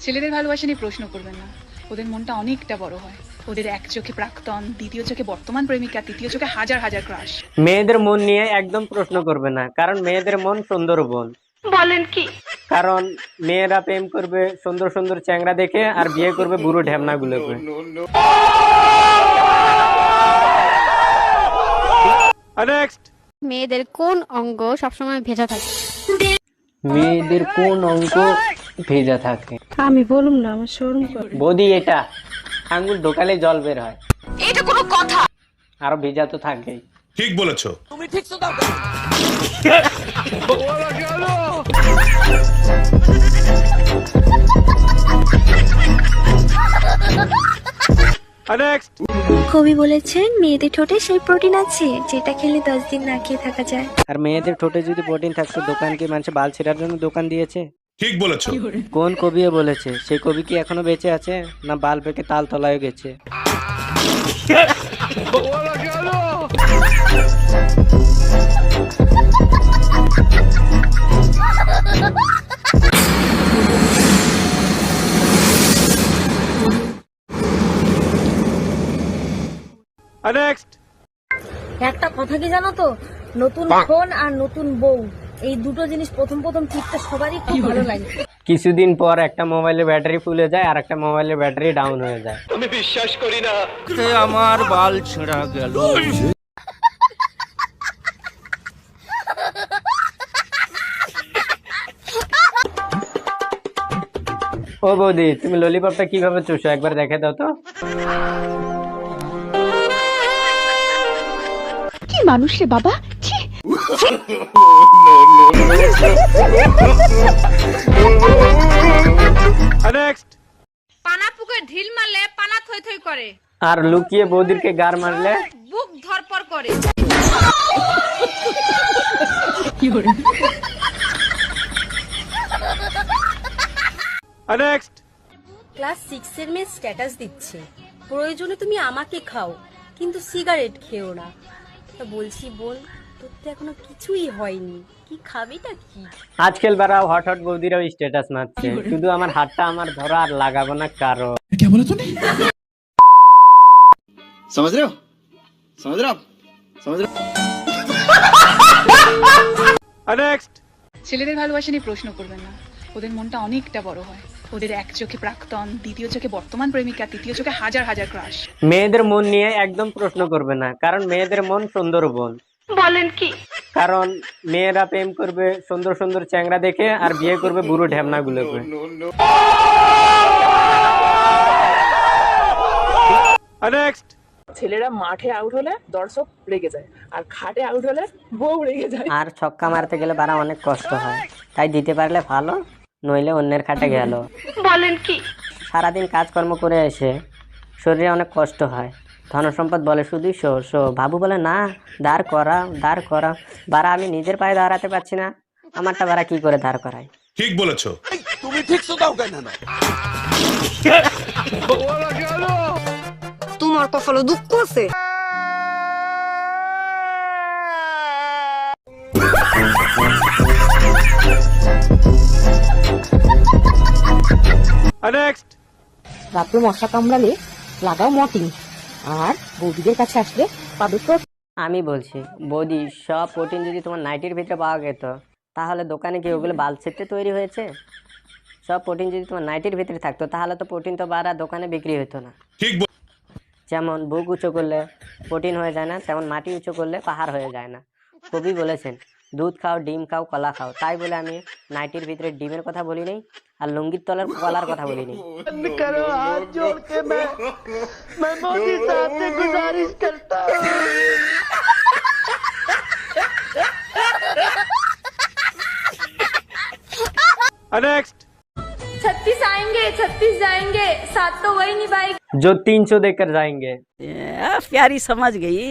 ছেলেদের ভালোবাসা নিয়ে প্রশ্ন করবেন না, ওদের মনটা অনেকটা বড় হয়। ওদের এক চোখে প্রাক্তন, দ্বিতীয় চোখে বর্তমান প্রেমিকা, তৃতীয় চোখে হাজার হাজার ক্রাশ। মেয়েদের মন নিয়ে একদম প্রশ্ন করবে না, কারণ মেয়েদের মন সুন্দরবন। বলেন কি? কারণ মেয়েরা প্রেম করবে সুন্দর সুন্দর চ্যাংড়া দেখে আর বিয়ে করবে বুড়ো ঢ্যামনা গুলোকে। মেয়েদের কোন অঙ্গ সবসময় ভেজা থাকে? মেয়েদের কোন অঙ্গ ভেজা থাকে? আমি বলুম না, আমার শরম করে। বৌদি, এটা আঙ্গুল ঢোকালে জল বের হয়। এটা কোনো কথা? আরো ভেজা তো থাকেই। ঠিক বলেছো। কবি বলেছেন মেয়েদের ঠোঁটে সেই প্রোটিন আছে যেটা খেলে 10 দিন না খেয়ে থাকা যায়। আর মেয়েদের ঠোঁটে যদি প্রোটিন থাকতো, দোকান কি মানুষ বাল ছেঁড়ার জন্য দোকান দিয়েছে? ঠিক বলেছো। কোন কবিও বলেছে? সেই কবি কি এখনো বেঁচে আছে, না বাল পেকে তাল তলায় গেছে? একটা কথা কি জানো তো, নতুন ফোন আর নতুন বউ, এই দুটো জিনিস প্রথম প্রথম টিপতে সবারই খুব ভালো লাগে। কিছুদিন পর একটা মোবাইলের ব্যাটারি ফুলে যায় আর একটা মোবাইলের ব্যাটারি ডাউন হয়ে যায়। আমার বাল ছেঁড়া গেল। ও বৌদি, তুমি ললিপপটা কিভাবে চুষো একবার দেখে দাও তো। কি মানুষ রে বাবা, ছি। পানা পুকুরে ঢিল মারলে পানা থই থই করে, আর লুকিয়ে বৌদিরকে গার মারলে বুক ধরপর করে। ক্লাস 6 এর মেয়ে স্ট্যাটাস দিচ্ছে, প্রয়োজনে তুমি আমাকে খাও কিন্তু সিগারেট খেও না। তা বলছি বোন, তোর তো এখনো কিছুই হয়নি, কি খাবিটা কি? আজকাল বারা হট হট বৌদিরাও স্ট্যাটাস মারছে, শুধু আমার হাতটা আমার ধরা আর লাগাবো না কারো। समझ रहे हो? समझ रहे हो? समझ रहे हो? ছেলেদের ভালোবাসা নিয়ে প্রশ্ন করবেন না, ওদের মনটা অনেকটা বড় হয়। ওদের এক চোখে প্রাক্তন, দ্বিতীয় চোখে বর্তমান প্রেমিকা, তৃতীয় চোখে হাজার হাজার ক্রাশ। মেয়েদের মন নিয়ে একদম প্রশ্ন করবে না, কারণ মেয়েদের মন সুন্দরবন। বলেন কি? কারণ মেয়েরা প্রেম করবে সুন্দর সুন্দর চ্যাংড়া দেখে আর বিয়ে করবে বুড়ো ঢ্যামনা গুলোকে। ছেলেরা মাঠে আউট হলে দর্শক রেগে যায়, আর খাটে আউট হলে বউ রেগে যায়। আর ছক্কা মারতে গেলে বারা অনেক কষ্ট হয়, তাই দিতে পারলে ভালো, নইলে অন্যের খাটে গেল। বলেন কি? সারাদিন কাজকর্ম করে এসে শরীরে অনেক কষ্ট হয়। ধনসম্পদ বলে শুধুই শো শো, বাবু বলে না, দাঁড় করা দাঁড় করা। বারা আমি নিজের পায়ে দাঁড়াতে পারছি না, আমারটা বারা কি করে দাঁড় করায়? ঠিক বলেছো। তুমি ঠিক শোনাও কেন না? তোমার কপালে দুঃখ আছে। রাত্রে মশা কামড়ালে লাগাও মর্টিন, আর বৌদিদের কাছে আসলে পাবে তো। আমি বলছি বৌদি, সব প্রোটিন যদি তোমার নাইটির ভিতরে পাওয়া যেত, তাহলে দোকানে কি ওগুলো বাল ছেড়তে তৈরি হয়েছে? সব প্রোটিন যদি তোমার নাইটির ভিতরে থাকতো, তাহলে তো প্রোটিন তো বারা দোকানে বিক্রি হতো না। ঠিক যেমন বুক উঁচু করলে প্রোটিন হয়ে যায় না, তেমন মাটি উঁচু করলে পাহাড় হয়ে যায় না। কবি বলেছেন দুধ খাও, ডিম খাও, কলা খাও। তাই বলে আমি নাইটির ভিতরে ডিমের কথা বলি নাই, আর লুঙ্গির তলার কলার কথা বলি নাই। छत्तीस आएंगे 36 जाएंगे, साथ तो वही निभाएंगे जो 300 देकर जाएंगे। प्यारी समझ गई।